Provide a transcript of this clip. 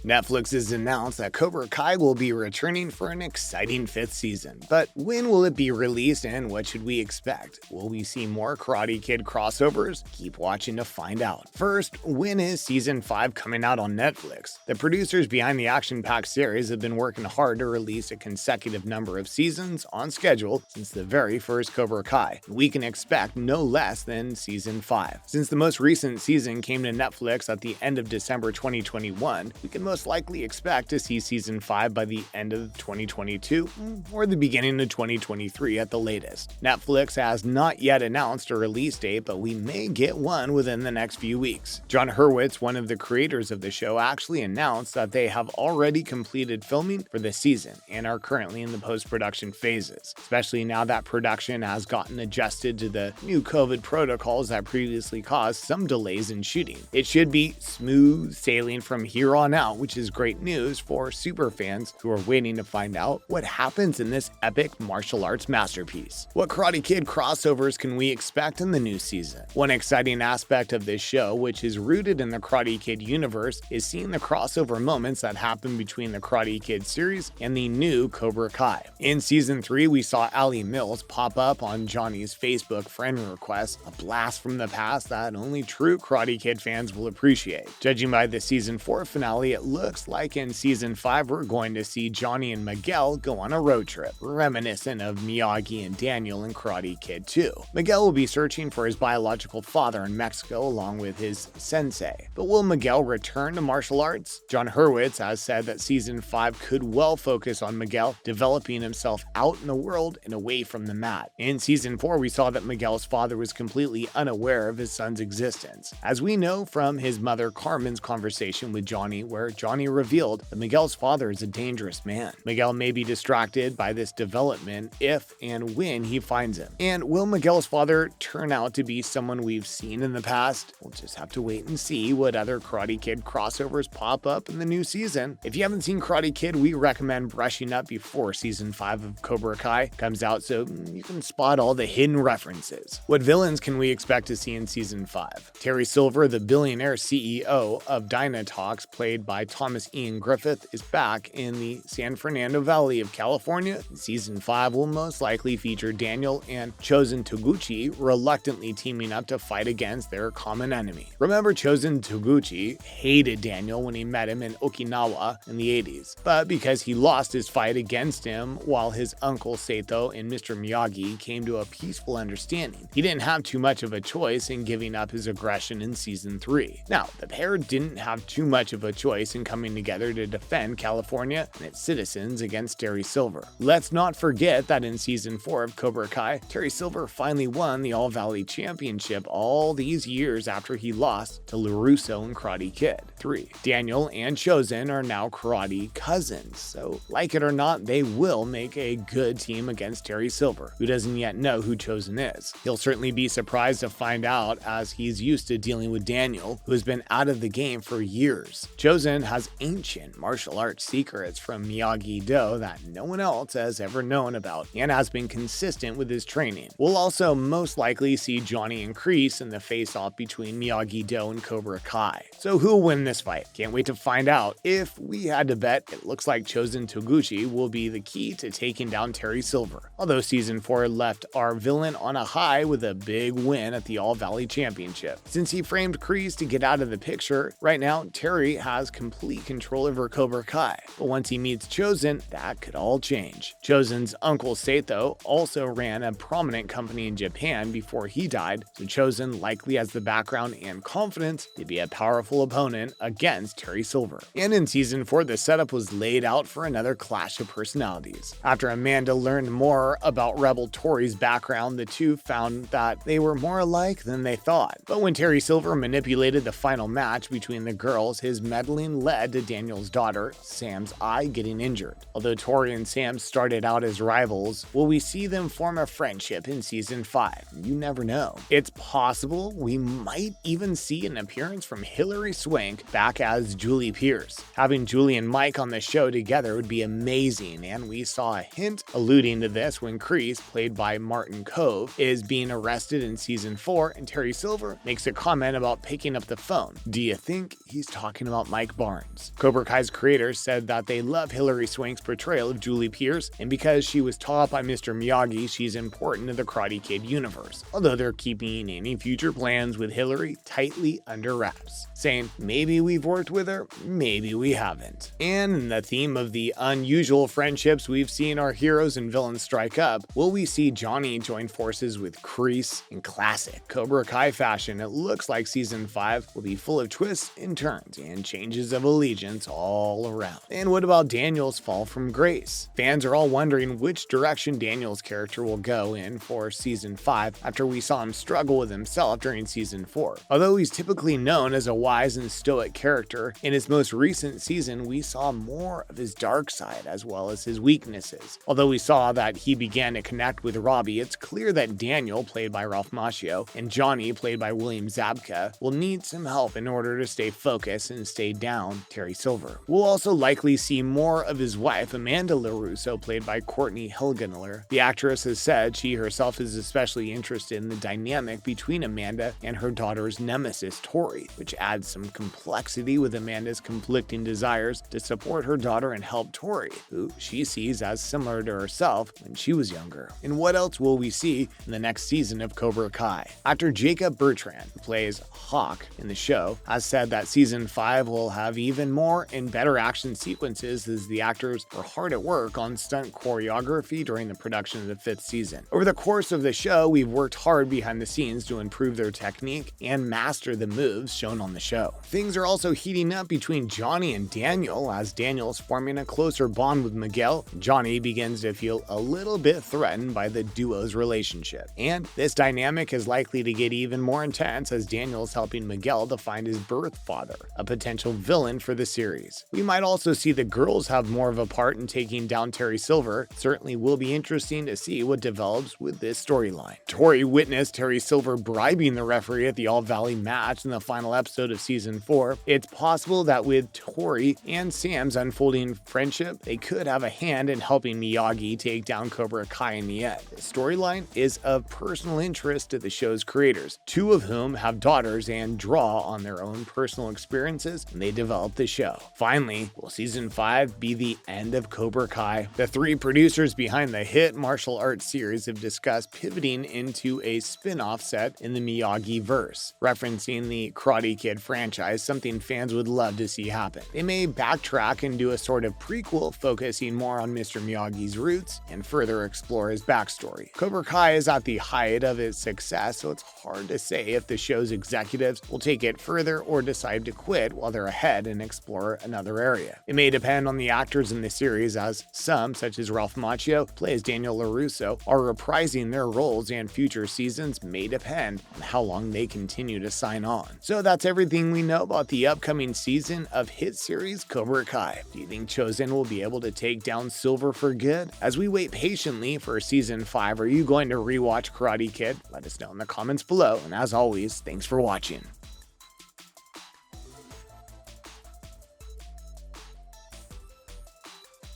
Netflix has announced that Cobra Kai will be returning for an exciting 5th season. But when will it be released and what should we expect? Will we see more Karate Kid crossovers? Keep watching to find out. First, when is Season 5 coming out on Netflix? The producers behind the action-packed series have been working hard to release a consecutive number of seasons on schedule since the very first Cobra Kai. We can expect no less than Season 5. Since the most recent season came to Netflix at the end of December 2021, we can most likely expect to see Season 5 by the end of 2022 or the beginning of 2023 at the latest. Netflix has not yet announced a release date, but we may get one within the next few weeks. Jon Hurwitz, one of the creators of the show, actually announced that they have already completed filming for the season and are currently in the post-production phases, especially now that production has gotten adjusted to the new COVID protocols that previously caused some delays in shooting. It should be smooth sailing from here on out, which is great news for super fans who are waiting to find out what happens in this epic martial arts masterpiece. What Karate Kid crossovers can we expect in the new season? One exciting aspect of this show, which is rooted in the Karate Kid universe, is seeing the crossover moments that happen between the Karate Kid series and the new Cobra Kai. In Season 3, we saw Ali Mills pop up on Johnny's Facebook friend request, a blast from the past that only true Karate Kid fans will appreciate. Judging by the Season 4 finale, it looks like in Season 5 we're going to see Johnny and Miguel go on a road trip, reminiscent of Miyagi and Daniel in Karate Kid 2. Miguel will be searching for his biological father in Mexico along with his sensei. But will Miguel return to martial arts? Jon Hurwitz has said that Season 5 could well focus on Miguel developing himself out in the world and away from the mat. In Season 4, we saw that Miguel's father was completely unaware of his son's existence, as we know from his mother Carmen's conversation with Johnny, where Johnny revealed that Miguel's father is a dangerous man. Miguel may be distracted by this development if and when he finds him. And will Miguel's father turn out to be someone we've seen in the past? We'll just have to wait and see what other Karate Kid crossovers pop up in the new season. If you haven't seen Karate Kid, we recommend brushing up before Season 5 of Cobra Kai comes out so you can spot all the hidden references. What villains can we expect to see in Season 5? Terry Silver, the billionaire CEO of Dynatox, played by Thomas Ian Griffith, is back in the San Fernando Valley of California. Season 5 will most likely feature Daniel and Chozen Toguchi reluctantly teaming up to fight against their common enemy. Remember, Chozen Toguchi hated Daniel when he met him in Okinawa in the 80s, but because he lost his fight against him while his uncle Sato and Mr. Miyagi came to a peaceful understanding, he didn't have too much of a choice in giving up his aggression in Season 3. Now, the pair didn't have too much of a choice in coming together to defend California and its citizens against Terry Silver. Let's not forget that in Season 4 of Cobra Kai, Terry Silver finally won the All-Valley Championship all these years after he lost to LaRusso in Karate Kid 3. Daniel and Chozen are now karate cousins, so like it or not, they will make a good team against Terry Silver, who doesn't yet know who Chozen is. He'll certainly be surprised to find out, as he's used to dealing with Daniel, who has been out of the game for years. Chozen has ancient martial arts secrets from Miyagi-Do that no one else has ever known about and has been consistent with his training. We'll also most likely see Johnny and Kreese in the face-off between Miyagi-Do and Cobra Kai. So who'll win this fight? Can't wait to find out. If we had to bet, it looks like Chozen Toguchi will be the key to taking down Terry Silver. Although Season 4 left our villain on a high with a big win at the All-Valley Championship. Since he framed Kreese to get out of the picture, right now Terry has complete control over Cobra Kai. But once he meets Chozen, that could all change. Chozen's uncle Sato also ran a prominent company in Japan before he died, so Chozen likely has the background and confidence to be a powerful opponent against Terry Silver. And in Season 4, the setup was laid out for another clash of personalities. After Amanda learned more about Rebel Tori's background, the two found that they were more alike than they thought. But when Terry Silver manipulated the final match between the girls, his meddling led to Daniel's daughter, Sam's eye, getting injured. Although Tori and Sam started out as rivals, will we see them form a friendship in Season 5? You never know. It's possible we might even see an appearance from Hilary Swank back as Julie Pierce. Having Julie and Mike on the show together would be amazing, and we saw a hint alluding to this when Kreese, played by Martin Kove, is being arrested in Season 4 and Terry Silver makes a comment about picking up the phone. Do you think he's talking about Mike Barr? Barnes. Cobra Kai's creators said that they love Hilary Swank's portrayal of Julie Pierce, and because she was taught by Mr. Miyagi, she's important to the Karate Kid universe, although they're keeping any future plans with Hilary tightly under wraps, saying maybe we've worked with her, maybe we haven't. And in the theme of the unusual friendships we've seen our heroes and villains strike up, will we see Johnny join forces with Kreese? In classic Cobra Kai fashion, it looks like Season 5 will be full of twists and turns and changes of allegiance all around. And what about Daniel's fall from grace? Fans are all wondering which direction Daniel's character will go in for Season 5 after we saw him struggle with himself during Season 4. Although he's typically known as a wise and stoic character, in his most recent season we saw more of his dark side as well as his weaknesses. Although we saw that he began to connect with Robbie, it's clear that Daniel, played by Ralph Macchio, and Johnny, played by William Zabka, will need some help in order to stay focused and stay down Terry Silver. We'll also likely see more of his wife, Amanda LaRusso, played by Courtney Hilgenler. The actress has said she herself is especially interested in the dynamic between Amanda and her daughter's nemesis, Tori, which adds some complexity with Amanda's conflicting desires to support her daughter and help Tori, who she sees as similar to herself when she was younger. And what else will we see in the next season of Cobra Kai? Actor Jacob Bertrand, who plays Hawk in the show, has said that Season 5 will have even more and better action sequences as the actors are hard at work on stunt choreography during the production of the 5th season. Over the course of the show, we've worked hard behind the scenes to improve their technique and master the moves shown on the show. Things are also heating up between Johnny and Daniel as Daniel's forming a closer bond with Miguel. Johnny begins to feel a little bit threatened by the duo's relationship. And this dynamic is likely to get even more intense as Daniel's helping Miguel to find his birth father, a potential villain for the series. We might also see the girls have more of a part in taking down Terry Silver. It certainly will be interesting to see what develops with this storyline. Tori witnessed Terry Silver bribing the referee at the All Valley match in the final episode of Season 4. It's possible that with Tori and Sam's unfolding friendship, they could have a hand in helping Miyagi take down Cobra Kai in the end. The storyline is of personal interest to the show's creators, two of whom have daughters and draw on their own personal experiences when they develop the show. Finally, will Season 5 be the end of Cobra Kai? The three producers behind the hit martial arts series have discussed pivoting into a spin-off set in the Miyagi-verse, referencing the Karate Kid franchise, something fans would love to see happen. They may backtrack and do a sort of prequel focusing more on Mr. Miyagi's roots and further explore his backstory. Cobra Kai is at the height of its success, so it's hard to say if the show's executives will take it further or decide to quit while they're ahead and explore another area. It may depend on the actors in the series, as some, such as Ralph Macchio, plays Daniel LaRusso, are reprising their roles, and future seasons may depend on how long they continue to sign on. So that's everything we know about the upcoming season of hit series Cobra Kai. Do you think Chosen will be able to take down Silver for good? As we wait patiently for Season 5, are you going to rewatch Karate Kid? Let us know in the comments below, and as always, thanks for watching.